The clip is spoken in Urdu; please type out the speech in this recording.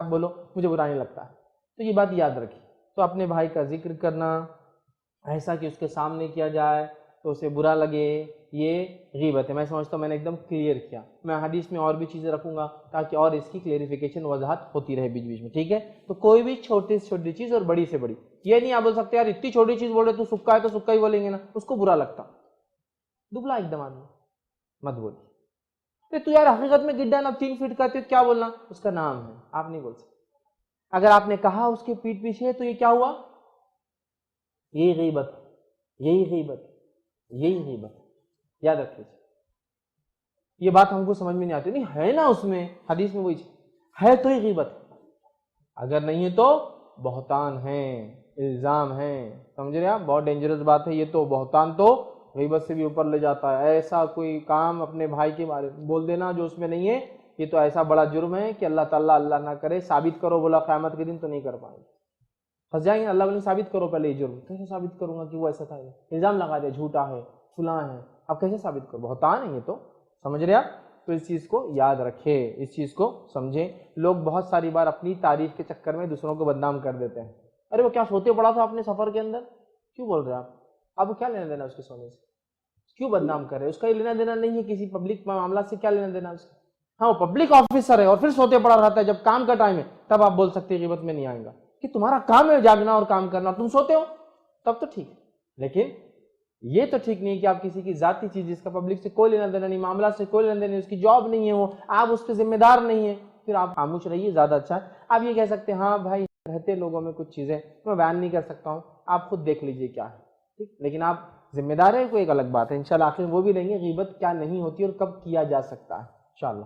بولو مجھے برا نہیں لگتا ہے. تو یہ بات یاد رکھیے. تو اپنے بھائی کا ذکر کرنا ایسا کہ اس کے سامنے کیا جائے تو اسے برا لگے، یہ غیبت ہے. میں سمجھتا ہوں میں نے ایک دم کلیئر کیا. میں حدیث میں اور بھی چیزیں رکھوں گا تاکہ اور اس کی کلیئریفیکیشن وضاحت ہوتی رہے بیچ بیچ میں. ٹھیک ہے. تو کوئی بھی چھوٹی سے چھوٹی چیز اور بڑی سے بڑی، یہ نہیں آپ بول سکتے یار اتنی چھوٹی چیز بول رہے تو سکا ہے تو سکا ہی بولیں گے نا، اس کو برا لگتا. دبلا ایک دم آدمی مت بولیے. تو یار حقیقت میں گڈا نا 3 فٹ کا تھے کیا بولنا، اس کا نام ہے، آپ نہیں بول سکتے. اگر آپ نے کہا اس کے پیٹ پیچھے تو یہ کیا ہوا، یہی غیبت، یہی غیبت، یہی غیبت. یاد رکھیے. یہ بات ہم کو سمجھ میں نہیں آتی. نہیں ہے نا اس میں حدیث میں وہی ہے تو ہی غیبت، اگر نہیں ہے تو بہتان ہے، الزام ہے. سمجھ رہے آپ؟ بہت ڈینجرس بات ہے یہ. تو بہتان تو غیبت سے بھی اوپر لے جاتا ہے. ایسا کوئی کام اپنے بھائی کے بارے میں بول دینا جو اس میں نہیں ہے، یہ تو ایسا بڑا جرم ہے کہ اللہ تعالیٰ اللہ نہ کرے ثابت کرو بولا قیامت کے دن تو نہیں کر پائیں گے. پھنس جائیں گے. اللہ بولے ثابت کرو پہلے یہ جرم. کیسے ثابت کروں گا کہ وہ ایسا تھا؟ الزام لگا دیا جھوٹا ہے فلاں ہے، اب کیسے ثابت کرو؟ بہتان ہے یہ تو. سمجھ رہے آپ؟ تو اس چیز کو یاد رکھے، اس چیز کو سمجھیں. لوگ بہت ساری بار اپنی تعریف کے چکر میں دوسروں کو بدنام کر دیتے ہیں. ارے وہ کیا سوتے پڑا تھا اپنے سفر کے اندر، کیوں بول رہے ہیں آپ؟ اب وہ کیا لینا دینا اس کے سونے سے؟ کیوں بدنام کر رہے ہیں؟ اس کا یہ لینا دینا نہیں ہے کسی پبلک معاملات سے. کیا لینا دینا اس کا؟ ہاں وہ پبلک آفیسر ہے اور پھر سوتے پڑا رہتا ہے. جب کام کا ٹائم ہے تب آپ بول سکتے ہیں غیبت میں نہیں آئے گا کہ تمہارا کام ہے جاگنا اور کام کرنا، تم سوتے ہو تب تو ٹھیک ہے. لیکن یہ تو ٹھیک نہیں کہ آپ کسی کی ذاتی چیز جس کا پبلک سے کوئی لینا دینا نہیں، معاملات سے کوئی لینا دینا نہیں، اس کی جاب نہیں ہے وہ، آپ اس کے ذمہ دار نہیں ہیں، پھر آپ خاموش رہیے زیادہ اچھا ہے. آپ یہ کہہ سکتے ہیں ہاں بھائی رہتے لوگوں میں کچھ چیزیں میں بیان نہیں کر سکتا ہوں، آپ خود دیکھ لیجئے کیا ہے. ٹھیک. لیکن آپ ذمہ دار ہیں کوئی ایک الگ بات ہے. انشاءاللہ آخر وہ بھی لیں گے غیبت کیا نہیں ہوتی اور کب کیا جا سکتا ہے انشاءاللہ.